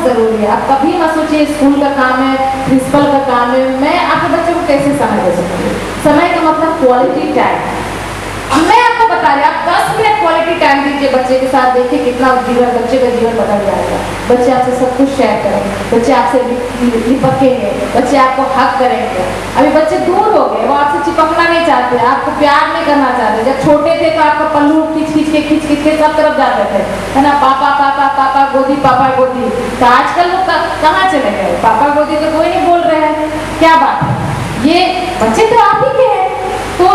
ज़रूरी है। आप कभी मत सोचिए स्कूल का काम है, प्रिंसिपल का काम है, मैं आपके बच्चे को कैसे समय दे सकती हूँ। समय का मतलब क्वालिटी टाइम। मैं आपको बता रही, आप 10 मिनट क्वालिटी टाइम दीजिए बच्चे के साथ, देखिए कितना बच्चे का जीवन बदल जाएगा। बच्चे आपसे सब कुछ शेयर करेंगे, बच्चे आपसे लिपकेंगे, बच्चे आपको हक करेंगे। अभी बच्चे दूर हो गए, वो आपसे चिपकना नहीं चाहते, आपको प्यार नहीं करना चाहते। जब छोटे थे तो आपका पल्लू खींच के सब तरफ जाते थे, है ना, पापा पापा पापा गोदी, पापा गोदी। तो आजकल वो कहाँ चले गए, पापा गोदी तो कोई नहीं बोल रहे हैं। क्या बात है, ये बच्चे तो आप ही के हैं। तो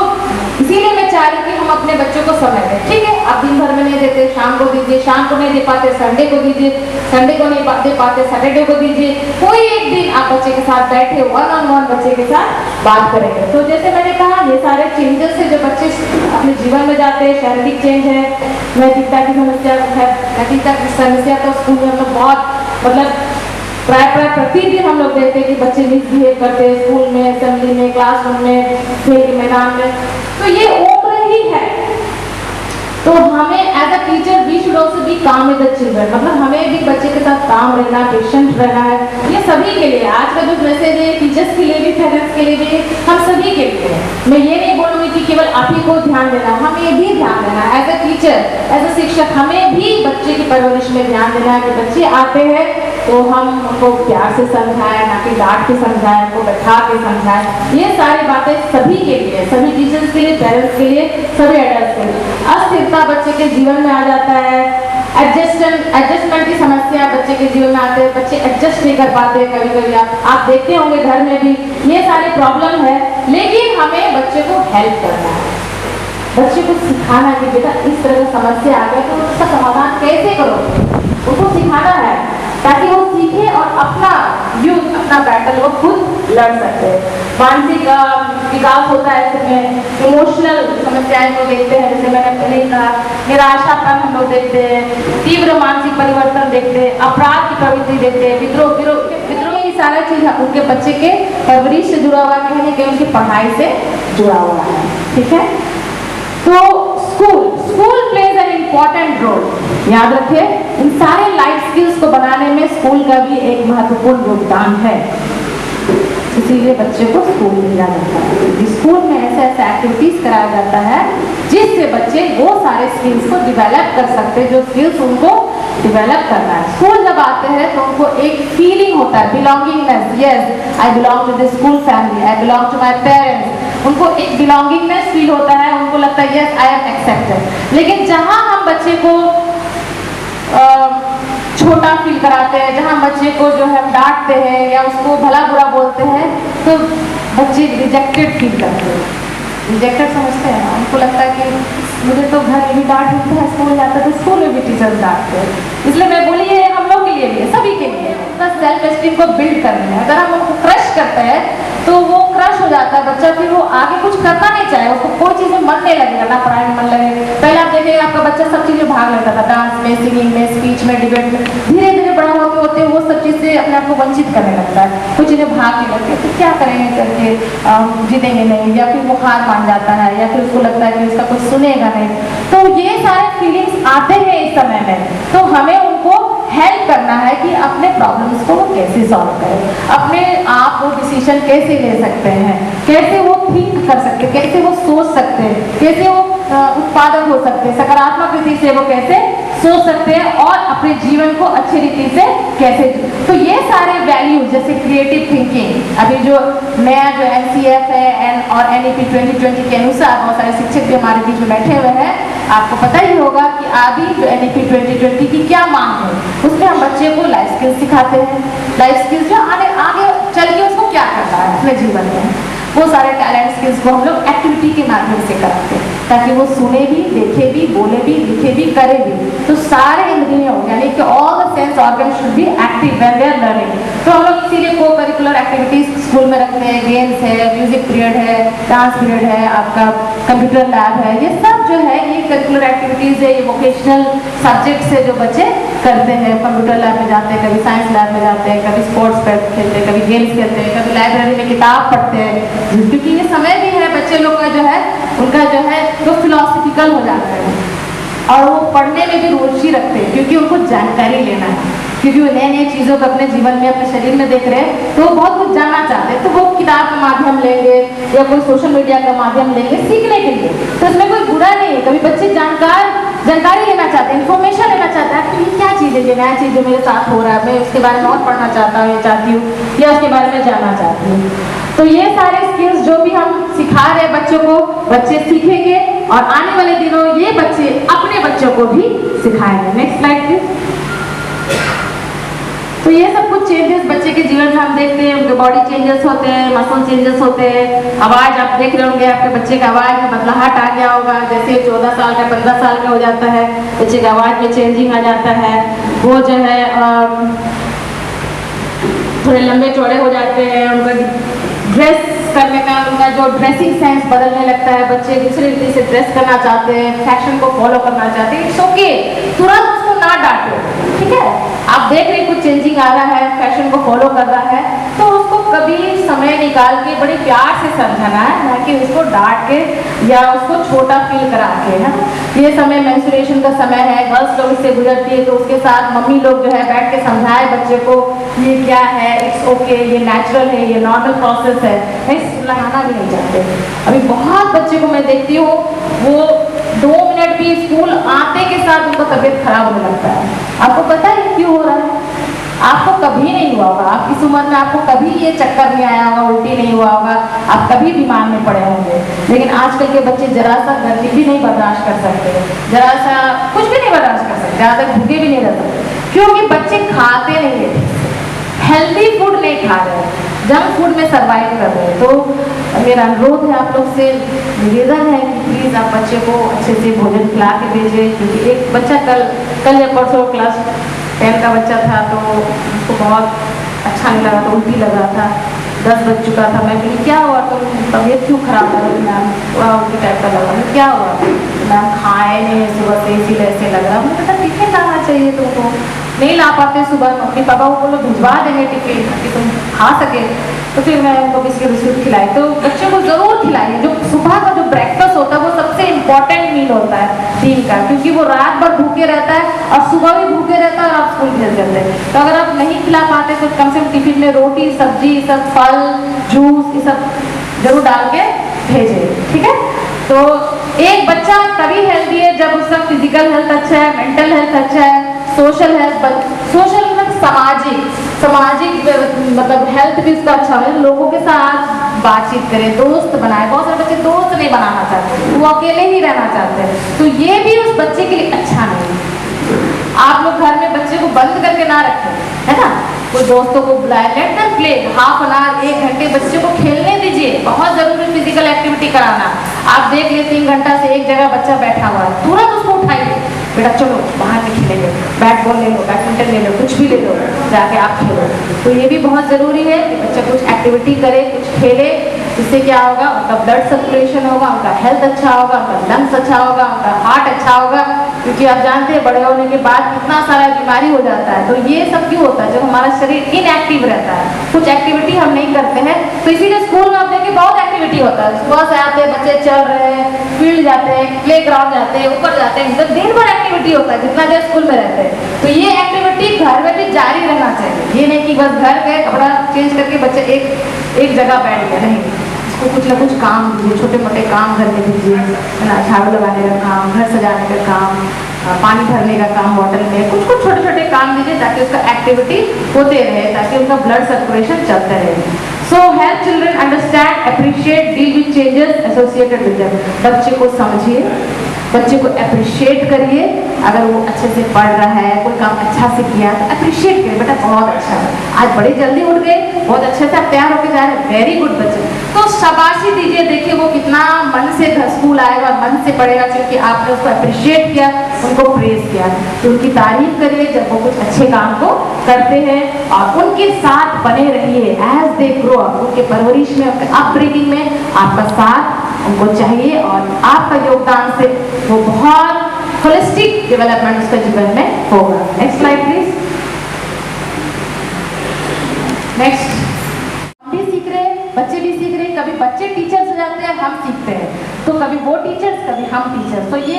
इसीलिए मैं चाह रही कि हम अपने बच्चों को समय दें। ठीक है, आप दिन भर में नहीं देते, शाम को दीजिए, शाम को नहीं दे पाते संडे को दीजिए, संडे को नहीं दे पाते सैटरडे को दीजिए। कोई एक दिन आप बच्चे के साथ बैठे वन ऑन वन बच्चे के साथ बात करेंगे। तो जैसे मैंने कहा, ये सारे चेंजेस से जो बच्चे अपने जीवन में जाते हैं, शारीरिक चेंज है, नैतिकता की समस्या है। नैतिकता की समस्या तो स्कूल में हम लोग बहुत मतलब प्राय प्रतिदिन हम लोग देखते हैं कि बच्चे मिसबिहेव करते हैं स्कूल में, असेंबली में, क्लासरूम में, खेल के मैदान में। तो ये उम्र ही है। तो हमें as a teacher we should also be calm with the children, मतलब हमें भी बच्चे के साथ काम रहना, पेशेंट रहना है। ये सभी के लिए आज का जो मैसेज है, टीचर्स के लिए भी, पेरेंट्स के लिए भी, हम सभी के लिए है। मैं ये नहीं बोलूँगी कि केवल आप ही को ध्यान देना, हमें भी ध्यान देना है। As a teacher, as a शिक्षक, हमें भी बच्चे की परवरिश में ध्यान देना है कि बच्चे आते हैं तो हम उनको प्यार से समझाएं, ना कि डांट के समझाएं, उनको बैठा के समझाएं। ये सारी बातें सभी के लिए, सभी टीचर्स के लिए, पेरेंट्स के लिए, सभी एडल्ट्स के लिए। अस्थिरता बच्चे के जीवन में आ जाता है, एडजस्टमेंट की समस्या बच्चे के जीवन में आते हैं, बच्चे एडजस्ट नहीं कर पाते। कभी कभी आप देखते होंगे घर में भी ये सारी प्रॉब्लम है। लेकिन हमें बच्चे को हेल्प करना है, बच्चे को सिखाना कि बेटा इस तरह की समस्या आ गई तो उसका समाधान कैसे करोगे, उसको सिखाना है ताकि वो सीखे और अपना युद्ध, अपना बैटल वो खुद लड़ सकते हैं। मानसिक विकास होता है इसमें, इमोशनल समस्याएं को देखते हैं, जैसे मैंने पहले कहा, निराशापन हम लोग देखते हैं, तीव्र मानसिक परिवर्तन देखते हैं, अपराध की प्रवृत्ति देखते हैं, विद्रोह ये सारा चीज उनके बच्चे के परवरिश से जुड़ा हुआ है, कहीं ना कहीं उनकी पढ़ाई से जुड़ा हुआ है। ठीक है, तो school plays an important role. याद रखिए, इन सारे लाइफ स्किल्स को बनाने में स्कूल का भी एक महत्वपूर्ण योगदान है। इसीलिए बच्चे को स्कूल भेजा जाता है। स्कूल में ऐसे ऐसे एक्टिविटीज कराया जाता है जिससे बच्चे वो सारे स्किल्स को डिवेलप कर सकते हैं जो स्किल्स उनको डिवेलप करना है। स्कूल जब आते हैं तो उनको एक फीलिंग होता है, belongingness. Yes, I belong to the school family, I belong to my parents. उनको एक बिलोंगिंगनेस फील होता है, उनको लगता है यस आई एम एक्सेप्टेड। लेकिन जहाँ हम बच्चे को छोटा फील कराते हैं, जहाँ बच्चे को जो है डांटते हैं या उसको भला बुरा बोलते हैं, तो बच्चे रिजेक्टेड फील करते हैं। रिजेक्टेड समझते हैं, उनको लगता है कि मुझे तो घर में भी डांट मिलता है, स्कूल जाता है तो स्कूल में भी टीचर्स डांटते हैं। इसलिए मैं बोली ये हम लोग के लिए भी है, सभी के लिए। बस सेल्फ एस्टीम को बिल्ड करना है। अगर हम उनको क्रश करते हैं तो वो क्रश हो जाता है बच्चा, फिर वो आगे कुछ करना नहीं चाहे, उसको कोई चीज़ में मन नहीं लगेगा, ना पढ़ाई में मन लगेगा। पहले आप देखिए आपका बच्चा सब चीज़ में भाग लेता था, डांस में, सिंगिंग में, स्पीच में, डिबेट में। धीरे धीरे बड़ा होते होते वो सब चीज़ से अपने आप को वंचित करने लगता है, कुछ चीज़ें भाग नहीं लगती, तो क्या करेंगे करके जीतेंगे नहीं, या फिर वो हार मान जाता है, या फिर उसको लगता है कि उसका कुछ सुनेगा नहीं। तो ये सारे फीलिंग्स आते हैं इस समय में, तो हमें उनको हेल्प करना है कि अपने प्रॉब्लम्स को वो कैसे सॉल्व करें, अपने आप वो डिसीजन कैसे ले सकते हैं, कैसे वो थिंक कर सकते हैं, कैसे वो सोच सकते हैं, कैसे वो उत्पादक हो सकते हैं, सकारात्मक रीति से वो कैसे सोच सकते हैं और अपने जीवन को अच्छी रीति से कैसे। तो ये सारे वैल्यूज जैसे क्रिएटिव थिंकिंग, अभी जो नया जो NCF है और NEP 2020 के अनुसार बहुत सारे शिक्षक भी हमारे बीच में बैठे हुए हैं, आपको पता ही होगा कि अभी जो NEP 2020 की क्या मांग है, उसमें हम बच्चे को लाइफ स्किल्स सिखाते हैं। लाइफ स्किल्स जो आगे चल के उसको क्या करना है अपने जीवन में, वो सारे टैलेंट स्किल्स को हम लोग एक्टिविटी के माध्यम से कराते हैं ताकि वो सुने भी, देखे भी, बोले भी, लिखे भी, करे भी। तो सारे इंद्रियों यानी कि all the sense organ should be active when they are learning. तो हम लोग इसीलिए को करिकुलर एक्टिविटीज स्कूल में रखते हैं, गेम्स है, म्यूजिक पीरियड है, डांस पीरियड है, आपका कंप्यूटर लैब है। ये सब जो है ये करिकुलर एक्टिविटीज है, ये वोकेशनल सब्जेक्ट से जो बच्चे करते हैं, कंप्यूटर लैब में जाते हैं, कभी साइंस लैब में जाते हैं, कभी स्पोर्ट्स खेलते हैं, कभी गेम्स खेलते हैं, कभी लाइब्रेरी में किताब पढ़ते हैं, क्योंकि ये समय भी है बच्चे लोग का जो है उनका जो है वो फिलोसफिकल हो जाता है और वो पढ़ने में भी रुचि रखते हैं क्योंकि उनको जानकारी लेना है। क्योंकि वो नए नए चीज़ों को अपने जीवन में, अपने शरीर में देख रहे हैं, तो वो बहुत कुछ जानना चाहते हैं। तो वो किताब का माध्यम लेंगे या कोई सोशल मीडिया का माध्यम लेंगे सीखने के लिए, तो इसमें कोई बुरा नहीं है। कभी बच्चे जानकारी लेना चाहते हैं, इन्फॉर्मेशन लेना चाहते हैं कि ये क्या चीज़ है, ये नया चीज़ जो मेरे साथ हो रहा है, मैं उसके बारे में और पढ़ना चाहता हूँ या चाहती हूँ, या उसके बारे में जानना चाहती हूँ। तो ये सारे स्किल्स जो भी हम सिखा रहे हैं बच्चों को, बच्चे सीखेंगे और आने वाले दिनों ये बच्चे अपने बच्चों को भी सिखाएंगे। Next slide please. तो ये सब कुछ चेंजेस बच्चे के जीवन में हम देखते हैं, उनके बॉडी चेंजेस होते हैं, मसल चेंजेस होते हैं, आवाज़ आप देख रहे होंगे आपके बच्चे का आवाज़ में बदलाहट आ गया होगा, जैसे 14 साल का 15 साल का हो जाता है बच्चे की आवाज़ में चेंजिंग आ जाता है, वो जो है थोड़े लंबे चौड़े हो जाते हैं, उनका ड्रेस करने का, उनका जो ड्रेसिंग सेंस बदलने लगता है, बच्चे दूसरे रीति से ड्रेस करना चाहते हैं, फैशन को फॉलो करना चाहते हैं। इट्स ओके, तुरंत उसको ना डांटो, ठीक है। आप देख रहे कुछ चेंजिंग आ रहा है, फैशन को फॉलो कर रहा है, तो उसको कभी समय निकाल के बड़े प्यार से समझाना है, ना कि उसको डांट के या उसको छोटा फील करा के, है ना। ये समय मेंस्ट्रुएशन का समय है, गर्ल्स लोग इससे गुजरती है, तो उसके साथ मम्मी लोग जो है बैठ के समझाए बच्चे को ये क्या है, इट्स ओके, ये नेचुरल है, ये नॉर्मल प्रोसेस है, लगाना भी नहीं चाहते। अभी बहुत बच्चे को मैं देखती हूँ, वो 2 मिनट भी स्कूल आते के साथ उनको तबीयत खराब होने लगता है। आपको पता है क्यों हो रहा है? आपको कभी नहीं हुआ होगा, आपकी इस उम्र में आपको कभी ये चक्कर नहीं आया होगा, उल्टी नहीं हुआ होगा, आप कभी बीमार नहीं पड़े होंगे। लेकिन आजकल के बच्चे जरा सा गर्मी भी नहीं बर्दाश्त कर सकते, जरा सा कुछ भी नहीं बर्दाश्त कर सकते, ज़्यादा भूखे भी नहीं रह सकते, क्योंकि बच्चे खाते नहीं है, हेल्दी फूड नहीं खा रहे, जंक फूड में सर्वाइव कर रहे हैं। तो मेरा अनुरोध है आप लोग से, निवेदन है कि प्लीज़ आप बच्चे को अच्छे से भोजन खिला के भेजें, क्योंकि एक बच्चा कल या परसों क्लास 10 का बच्चा था, तो उसको बहुत अच्छा नहीं लगा, तो उल्टी लगा था, 10 बज चुका था। मैं बोली क्या हुआ, तो तबीयत क्यों खराब लग रही मैम, थोड़ा उल्टी टाइप का लगा। क्या हुआ? मैम खाए नहीं सुबह से, इसीलिए ऐसे लग रहा। मुझे पता टिफिन लाना चाहिए तुमको, नहीं ला पाते सुबह, मम्मी पापा को बोलो भिजवा देंगे टिफिन कि तुम खा सके। तो फिर मैं उनको बिस्किट खिलाई। तो बच्चों को ज़रूर खिलाइए, जो सुबह का जो ब्रेकफास्ट होता है वो सबसे इम्पॉर्टेंट मील होता है दिन का, क्योंकि वो रात भर भूखे रहता है और सुबह भी भूखे रहता है और आप स्कूल भेज देते हैं। तो अगर आप नहीं खिला पाते तो कम से कम टिफिन में रोटी सब्जी सब फल जूस ये सब जरूर डाल के भेजें, ठीक है। तो एक बच्चा तभी हेल्दी है जब उसका फिजिकल हेल्थ अच्छा है, मेंटल हेल्थ अच्छा है, सोशल हेल्थ, सोशल मतलब सामाजिक मतलब हेल्थ भी उसका अच्छा है, लोगों के साथ बातचीत करें, दोस्त बनाए। बहुत सारे बच्चे दोस्त नहीं बनाना चाहते, वो अकेले ही रहना चाहते हैं, तो ये भी उस बच्चे के लिए अच्छा नहीं है। आप लोग घर में बच्चे को बंद करके ना रखें, है ना, कोई दोस्तों को बुलाए, let them play, half an hour 1 घंटे बच्चे को खेलने दीजिए। बहुत जरूरी फिजिकल एक्टिविटी कराना। आप देख लेते 3 घंटा से एक जगह बच्चा बैठा हुआ है, तुरंत उसको उठाइए, बेटा चलो बाहर के खेलेंगे, बैट बॉल ले लो, बैडमिंटन ले लो, कुछ भी ले लो, जाके आप खेलो। तो ये भी बहुत ज़रूरी है कि बच्चा कुछ एक्टिविटी करे, कुछ खेले, इससे क्या होगा, उनका ब्लड सर्कुलेशन होगा, उनका हेल्थ अच्छा होगा, उनका लंग्स अच्छा होगा, उनका हार्ट अच्छा होगा। क्योंकि आप जानते हैं बड़े होने के बाद कितना सारा बीमारी हो जाता है। तो ये सब क्यों होता है? जब हमारा शरीर इनएक्टिव रहता है, कुछ एक्टिविटी हम नहीं करते हैं। तो इसीलिए स्कूल में आप देखिए बहुत एक्टिविटी होता है, सुबह से आते हैं बच्चे चल रहे हैं, फील्ड जाते हैं, प्ले ग्राउंड जाते हैं, ऊपर जाते हैं, तो दिन भर एक्टिविटी होता है जितना देर स्कूल में रहते हैं। तो ये एक्टिविटी घर में भी जारी रहना चाहिए। ये नहीं कि बस घर गए कपड़ा चेंज करके बच्चे एक जगह बैठ गया, नहीं, इसको कुछ ना कुछ काम दीजिए, छोटे मोटे काम घर में दीजिए, है ना, झाड़ू लगाने का काम, घर सजाने का काम, पानी भरने का काम बॉटल में, कुछ छोटे छोटे काम दीजिए ताकि उसका एक्टिविटी होते रहे, ताकि उनका ब्लड सर्कुलेशन चलते रहे। So help children understand, appreciate, deal with changes associated with them. बच्चे को समझिए, बच्चे को अप्रिशिएट करिए। अगर वो अच्छे से पढ़ रहा है, कोई काम अच्छा से किया तो अप्रिशिएट करिए, बेटा बहुत अच्छा है, आज बड़े जल्दी उठ गए, बहुत अच्छे से आप तैयार होकर जा रहे हैं, वेरी गुड बच्चे। तो शाबाशी दीजिए, देखिए वो कितना मन से घर स्कूल आएगा, मन से पढ़ेगा, क्योंकि आपने उसको अप्रिशिएट किया, उनको प्रेज किया। तो उनकी तारीफ करिए जब वो कुछ अच्छे काम को करते हैं, और उनके साथ बने रहिए एज दे ग्रो अप। उनके परवरिश में, उनके अपब्रिंगिंग में आपका साथ उनको चाहिए, और आपका योगदान से वो बहुत होलिस्टिक डेवलपमेंट उसके जीवन में होगा। Next slide please. नेक्स्ट, हम भी सीख रहे हैं, बच्चे भी सीख रहे हैं। कभी बच्चे टीचर्स हो जाते हैं, हम सीखते हैं, तो कभी वो टीचर्स, कभी हम टीचर्स। तो ये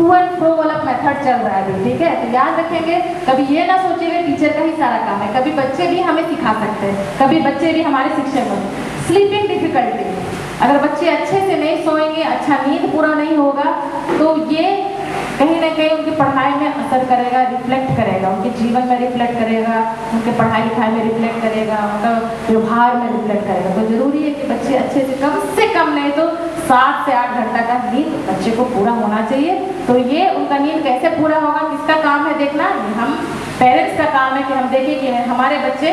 टू एंड फ्रो वाला मेथड चल रहा है अभी, ठीक है। तो याद रखेंगे, कभी ये ना सोचिएगा टीचर का ही सारा काम है, कभी बच्चे भी हमें सिखा सकते हैं, कभी बच्चे भी हमारे शिक्षक हैं। स्लीपिंग डिफिकल्टी, अगर बच्चे अच्छे से नहीं सोएंगे, अच्छा नींद पूरा नहीं होगा, तो ये कहीं ना कहीं उनकी पढ़ाई में असर करेगा, रिफ्लेक्ट करेगा, उनके जीवन में रिफ्लेक्ट करेगा, उनके पढ़ाई लिखाई में रिफ्लेक्ट करेगा, उनका व्यवहार में रिफ्लेक्ट करेगा। तो जरूरी है कि बच्चे अच्छे से कम नहीं तो 7 से 8 घंटा का नींद बच्चे को पूरा होना चाहिए। तो ये उनका नींद कैसे पूरा होगा, किसका काम है देखना, हम पेरेंट्स का काम है कि हम देखें कि हमारे बच्चे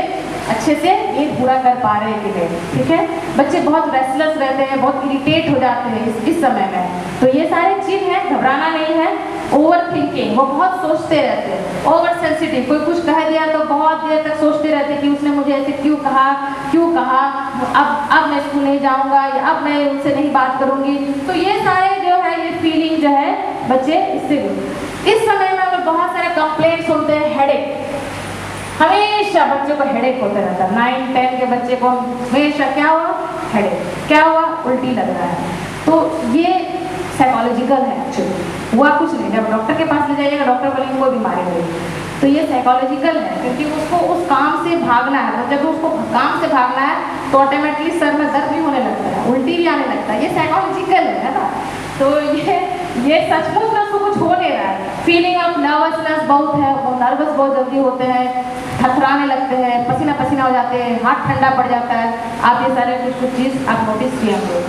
अच्छे से नींद पूरा कर पा रहे हैं कि नहीं, ठीक है। बच्चे बहुत रेस्टलेस रहते हैं, बहुत इरिटेट हो जाते हैं इस समय में, तो ये सारी चीज़ है, घबराना नहीं है। ओवर थिंकिंग, वो बहुत सोचते रहते हैं। ओवर सेंसिटिव, कोई कुछ कह दिया तो बहुत देर तक सोचते रहते हैं कि उसने मुझे ऐसे क्यों कहा, अब मैं स्कूल नहीं जाऊंगा, या अब मैं उनसे नहीं बात करूंगी। तो ये सारे जो है, ये फीलिंग जो है बच्चे इससे, इस समय में हम बहुत सारे कंप्लेंट सुनते हैं, हेडेक, हमेशा बच्चों को हेडेक होता रहता है। 9-10 के बच्चे को हमेशा क्या हुआ, हेडेक, क्या हुआ, उल्टी लग रहा है। तो ये साइकोलॉजिकल है, एक्चुअली हुआ कुछ नहीं। जब डॉक्टर के पास ले जाइएगा, डॉक्टर बोलेंगे कोई बीमारी नहीं, तो ये साइकोलॉजिकल है, क्योंकि उसको उस काम से भागना है। तो जब उसको काम से भागना है तो ऑटोमेटिकली सर में दर्द भी होने लगता है, उल्टी भी आने लगता है, ये साइकोलॉजिकल है ना। तो ये सचमुच में उसको कुछ हो नहीं रहा है। फीलिंग ऑफ नर्वसनेस बहुत है, वो नर्वस बहुत जल्दी होते हैं, थरथराने लगते हैं, पसीना पसीना हो जाते हैं, हाथ ठंडा पड़ जाता है। आप ये सारे कुछ चीज़ आप नोटिस किए होंगे।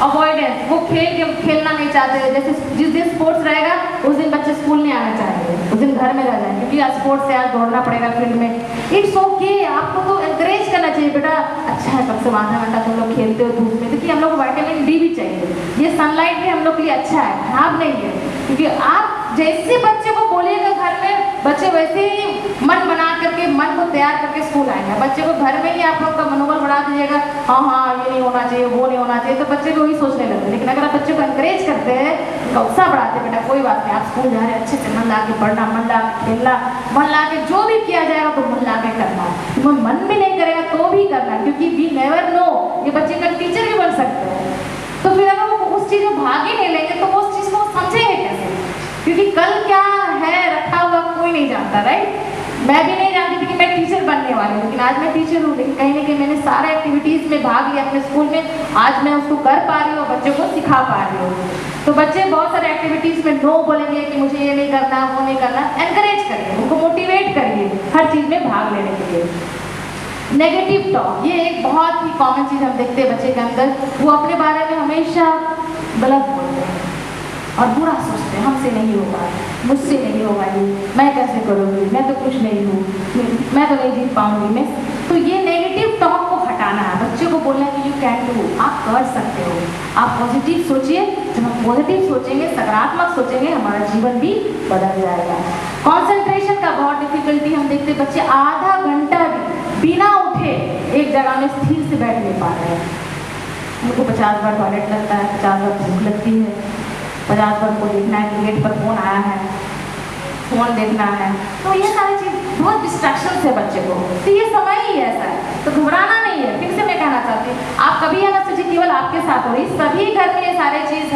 अवॉइडेंस, वो खेलना नहीं चाहते, जैसे जिस दिन स्पोर्ट्स रहेगा उस दिन बच्चे स्कूल नहीं आना चाहेंगे, उस दिन घर में रह जाएंगे, क्योंकि आज स्पोर्ट्स से आज दौड़ना पड़ेगा फील्ड में। इट्स ओके, आपको तो एनकरेज करना चाहिए, बेटा अच्छा है, कम से कम आधा घंटा तुम लोग खेलते हो धूप में, क्योंकि हम लोग को विटामिन डी भी चाहिए, ये सनलाइट भी हम लोग के लिए अच्छा है, खराब नहीं है। क्योंकि आप जैसे बच्चे को बोलिएगा घर में, बच्चे वैसे ही मन बना करके, मन को तैयार करके स्कूल आएंगे। बच्चे को घर में ही आप लोग का मनोबल बढ़ा दीजिएगा, हाँ ये नहीं होना चाहिए, वो नहीं होना चाहिए, तो बच्चे को वही सोचने लगते हैं। लेकिन अगर आप बच्चे को एनकरेज करते हैं, उनका उत्साह बढ़ाते हैं, बेटा कोई बात नहीं, आप स्कूल जा रहे हैं, अच्छे से मन ला के पढ़ना, मन ला के खेलना, मन ला के जो भी किया जाएगा तो मन ला के करना, वो मन भी नहीं करेगा तो भी करना, क्योंकि वी नेवर नो, ये बच्चे का टीचर भी बन सकते हैं। तो फिर अगर वो उस चीज़ में भाग ही नहीं लेंगे तो वो उस चीज़ को समझेंगे कैसे, क्योंकि कल क्या है रखा हुआ कोई नहीं जानता, राइट। मैं भी नहीं जानती थी कि मैं टीचर बनने वाली हूँ, लेकिन आज मैं टीचर हूँ। लेकिन कहीं ना कहीं मैंने सारे एक्टिविटीज़ में भाग लिया अपने स्कूल में, आज मैं उसको कर पा रही हूँ और बच्चों को सिखा पा रही हूँ। तो बच्चे बहुत सारे एक्टिविटीज़ में नो बोलेंगे कि मुझे ये नहीं करना, वो नहीं करना, एनकरेज करिए, उनको मोटिवेट करिए हर चीज़ में भाग लेने के लिए। नेगेटिव टॉक, ये एक बहुत ही कॉमन चीज़ हम देखते हैं बच्चे के अंदर, वो अपने बारे में हमेशा गलत बोलते हैं और बुरा सोचते हैं, हमसे नहीं होगा, मुझसे नहीं होगा, ये मैं कैसे करूँगी, मैं तो कुछ नहीं हूँ, मैं तो नहीं जीत पाऊँगी मैं। तो ये नेगेटिव टॉक को हटाना है, बच्चे को बोलना है कि यू कैन डू, आप कर सकते हो, आप पॉजिटिव सोचिए। जब हम पॉजिटिव सोचेंगे, सकारात्मक सोचेंगे, हमारा जीवन भी बदल जाएगा। कॉन्सेंट्रेशन का बहुत डिफिकल्टी हम देखते हैं, बच्चे आधा घंटा भी बिना उठे एक जगह में स्थिर से बैठ नहीं पा रहे हैं। उनको 50 बार टॉयलेट लगता है, 50 बार भूख लगती है, 50 बार को देखना है कि गेट पर फोन आया है, फोन देखना है। तो ये सारी चीज़ बहुत डिस्ट्रैक्शन है बच्चे को, तो ये समय ही ऐसा है, तो घबराना नहीं है। फिर से मैं कहना चाहती हूँ, आप कभी ये ना सोचिए केवल आपके साथ हो रही, सभी घर में ये सारे चीज़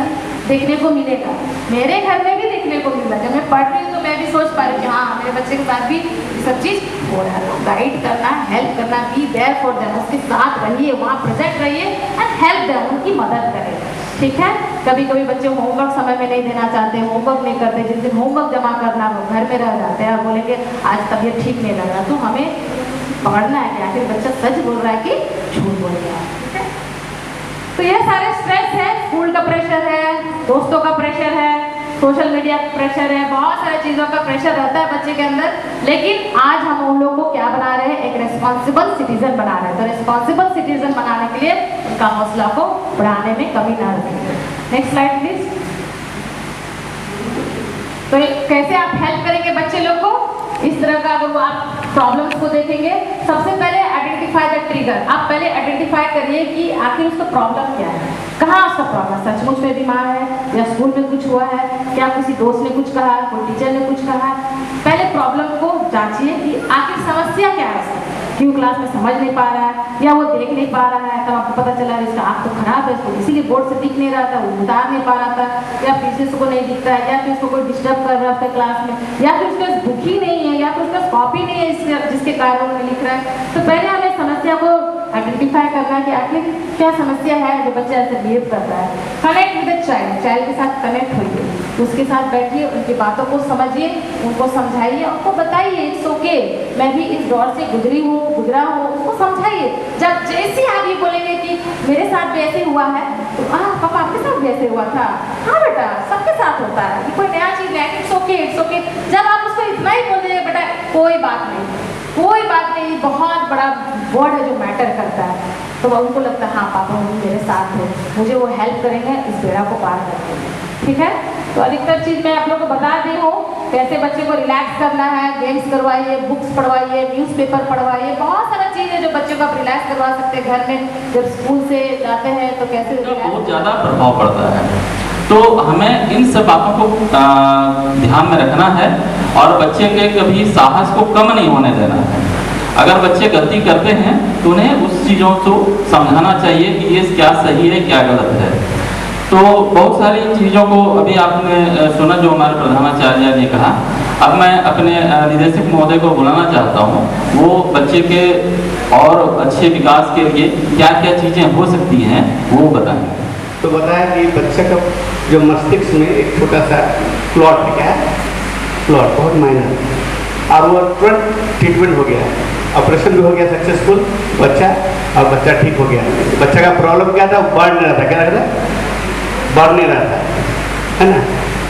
देखने को मिलेगा। मेरे घर में भी देखने को मिला, जब मैं पढ़ रही हूँ तो मैं भी सोच पा रही हूँ हाँ मेरे बच्चे के साथ भी सब चीज़ हो रहा है। गाइड करना, हेल्प करना, बी देयर फॉर देम, उसके साथ रहिए, वहाँ प्रेजेंट रहिए एंड हेल्प देम, उनकी मदद करें, ठीक है। कभी कभी बच्चे होमवर्क समय में नहीं देना चाहते, होमवर्क नहीं करते, जिस दिन होमवर्क जमा करना वो घर में रह जाते हैं और बोलेंगे आज तबीयत ठीक नहीं लग रहा, तो हमें पकड़ना है कि आखिर बच्चा सच बोल रहा है कि झूठ बोल रहा है, ठीक है। तो ये सारे स्ट्रेस है, स्कूल का प्रेशर है, दोस्तों का प्रेशर है, सोशल मीडिया का प्रेशर है, बहुत सारी चीज़ों का प्रेशर रहता है बच्चे के अंदर। लेकिन आज हम उन लोगों को क्या बना रहे हैं, एक रिस्पॉन्सिबल सिटीजन बना रहे हैं। तो रिस्पॉन्सिबल सिटीजन बनाने के लिए उनका हौसला को बढ़ाने में कमी ना रखें। Next slide please. तो कैसे आप हेल्प करेंगे बच्चे लोग को, इस तरह का अगर आप प्रॉब्लम्स को देखेंगे, सबसे पहले आइडेंटिफाई द ट्रिगर। आप पहले आइडेंटिफाई करिए कि आखिर उसका प्रॉब्लम क्या है, कहाँ उसका प्रॉब्लम, सचमुच में बीमार है या स्कूल में कुछ हुआ है, क्या किसी दोस्त ने कुछ कहा, कोई टीचर ने कुछ कहा। पहले प्रॉब्लम को जांचिए कि आखिर समस्या क्या है, कि वो क्लास में समझ नहीं पा रहा है या वो देख नहीं पा रहा है, तब आपको पता चला इसका आँख तो खराब है, इसको इसीलिए बोर्ड से दिख नहीं रहा था, वो उतार नहीं पा रहा था, या फिर से उसको नहीं दिखता है, या फिर उसको कोई डिस्टर्ब कर रहा है क्लास में, या फिर उसके पास बुक ही नहीं है, या फिर उसके पास कॉपी नहीं है जिसके कारण वो लिख रहा है। तो पहले हमें समस्या को आइडेंटिफाई करना है कि आखिर क्या समस्या है जो बच्चा ऐसे बिहेव कर रहा है। Connect with the child, child के साथ कनेक्ट होइए, उसके साथ बैठिए, उनकी बातों को समझिए, उनको समझाइए, उनको बताइए इट्स ओके, मैं भी इस दौर से गुजरा हूँ, उसको समझाइए। जब जैसे आप ये बोलेंगे कि मेरे साथ भी ऐसे हुआ है, तो पापा आपके साथ भी ऐसे हुआ था, हाँ बेटा सबके साथ होता है, ये कोई नया चीज़ है, इट्स ओके। जब आप उसको इतना ही बोल देंगे बेटा कोई बात नहीं, बहुत बड़ा वर्ड है जो मैटर करता है, तो उनको लगता है हाँ पापा मम्मी मेरे साथ है, मुझे वो हेल्प करेंगे इस बेड़ा को पार करने में। ठीक है, तो अधिकतर चीज़ मैं आप लोगों को बता दी हूँ, कैसे बच्चे को रिलैक्स करना है, गेम्स करवाइए, बुक्स पढ़वाइए, न्यूज़पेपर पढ़वाइए, बहुत सारा चीज़ है जो बच्चों को आप रिलैक्स करवा सकते हैं घर में। जब स्कूल से जाते हैं तो कैसे बहुत ज़्यादा प्रभाव पड़ता है, तो हमें इन सब बातों को ध्यान में रखना है और बच्चे के कभी साहस को कम नहीं होने देना है। अगर बच्चे गलती करते हैं तो उन्हें उस चीज़ों को समझाना चाहिए कि ये क्या सही है क्या गलत है। तो बहुत सारी चीज़ों को अभी आपने सुना जो हमारे प्रधानाचार्य ने कहा। अब मैं अपने निदेशक महोदय को बुलाना चाहता हूँ, वो बच्चे के और अच्छे विकास के लिए क्या क्या चीज़ें हो सकती हैं वो बताएंगे। तो बताया कि बच्चे का जो मस्तिष्क में एक छोटा सा क्लॉट है, क्या है क्लॉट, बहुत माइनर, और वो तुरंत ट्रीटमेंट हो गया, ऑपरेशन भी हो गया सक्सेसफुल बच्चा, और बच्चा ठीक हो गया। बच्चा का प्रॉब्लम क्या था, वो बढ़ नहीं रहा था, क्या रहा था, बढ़ नहीं रहा था, है ना।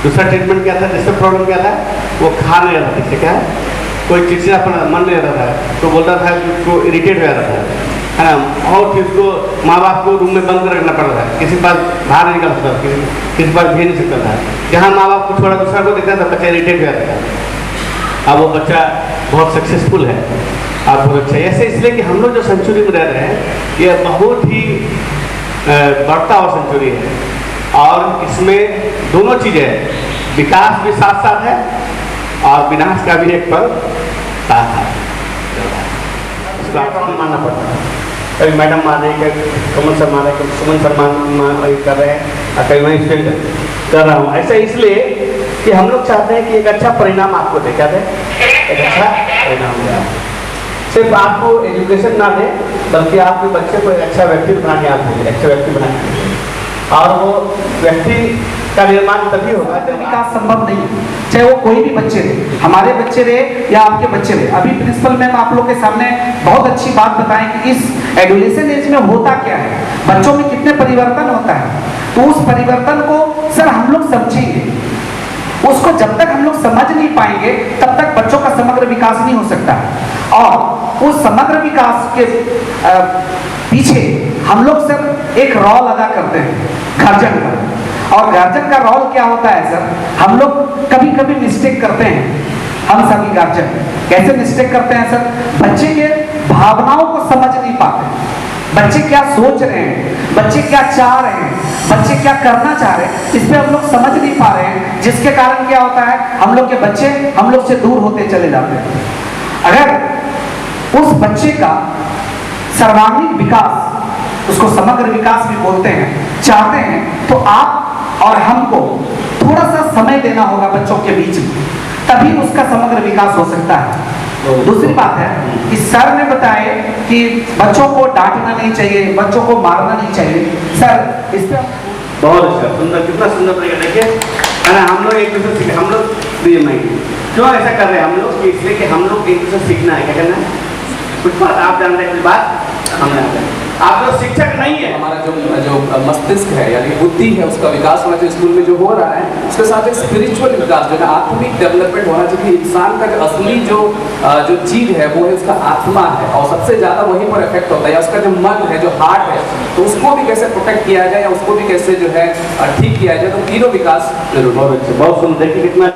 दूसरा ट्रीटमेंट क्या था, जिससे प्रॉब्लम क्या था, वो खा नहीं रहा था, जिससे क्या है कोई चिड़चिड़ापन मन नहीं रहता था, तो बोलता था कि उसको इरिटेट हो जाता था, है ना। और फिर उसको माँ बाप को रूम में बंद कर रखना पड़ता था, किसी के पास बाहर नहीं निकल सकता, किसी पास भेज नहीं सकता था। जहाँ माँ बाप को छोड़ा दूसरा को देखता था, बच्चा इरिटेट हो जाता था। अब वो बच्चा बहुत सक्सेसफुल है और बहुत अच्छा है। ऐसे इसलिए कि हम लोग जो सेंचुरी में रह रहे हैं ये बहुत ही बढ़ता हुआ सेंचुरी है, और इसमें दोनों चीज़ें, विकास भी साथ साथ है और विनाश का भी एक पल साथ है। इसको आपको मानना पड़ता है। कभी मैडम मान रहे हैं, कमल सर मान रहे हैं, सुमन सर कर रहे हैं, और कभी मैं स्टूडेंट कर रहा हूँ। ऐसा इसलिए कि हम लोग चाहते हैं कि एक अच्छा परिणाम आपको दे, क्या दे, एक अच्छा परिणाम दे। सिर्फ आपको एजुकेशन ना दे, बल्कि आपके बच्चे को एक अच्छा व्यक्ति बनाने आते हैं, अच्छा व्यक्ति बनाने, और वो व्यक्ति का निर्माण तभी होगा जब विकास संभव नहीं है, चाहे वो कोई भी बच्चे रहे, हमारे बच्चे रहे या आपके बच्चे रहे। अभी प्रिंसिपल मैम आप लोग के सामने बहुत अच्छी बात बताएं कि इस एडोलेसेंट एज में होता क्या है, बच्चों में कितने परिवर्तन होता है। तो उस परिवर्तन को सर हम लोग समझेंगे, उसको जब तक हम लोग समझ नहीं पाएंगे तब तक बच्चों का समग्र विकास नहीं हो सकता। और उस समग्र विकास के पीछे हम लोग सर एक रोल अदा करते हैं गार्जियन का। और गार्जियन का रोल क्या होता है सर, हम लोग कभी कभी मिस्टेक करते हैं, हम सभी गार्जियन कैसे मिस्टेक करते हैं सर, बच्चे के भावनाओं को समझ नहीं पाते, बच्चे क्या सोच रहे हैं, बच्चे क्या चाह रहे हैं, बच्चे क्या करना चाह रहे हैं, इस पे हम लोग समझ नहीं पा रहे हैं, जिसके कारण क्या होता है हम लोग के बच्चे हम लोग से दूर होते चले जाते हैं। अगर उस बच्चे का सर्वांगीण विकास, उसको समग्र विकास भी बोलते हैं, चाहते हैं, तो आप और हमको थोड़ा सा समय देना होगा बच्चों के बीच में, तभी उसका समग्र विकास हो सकता है। दूसरी बात है कि सर ने बताया कि बच्चों को डांटना नहीं चाहिए, बच्चों को मारना नहीं चाहिए। सर इस पर बहुत अच्छा, सुंदर, कितना सुंदर तरीका, देखिए है ना। हम लोग एक दूसरे सीखे, हम लोग क्यों ऐसा कर रहे हैं हम लोग, इसलिए कि हम लोग एक दूसरे सीखना है, क्या करना है, कुछ बात आप जान रहे हैं, कुछ बात हम जानते हैं। आप लोग शिक्षक नहीं है, हमारा जो मस्तिष्क है यानी बुद्धि है उसका विकास होना चाहिए स्कूल में जो हो रहा है, उसके साथ एक स्पिरिचुअल विकास जो है, आत्मिक डेवलपमेंट होना चाहिए। इंसान का जो असली जो चीज है वो है उसका आत्मा है, और सबसे ज्यादा वहीं पर इफेक्ट होता है, या उसका जो मन है, जो हार्ट है, तो उसको भी कैसे प्रोटेक्ट किया जाए या उसको भी कैसे जो है ठीक किया जाए, तो तीनों विकास जरूर। बहुत अच्छा, बहुत सुंदर, देखिए कितना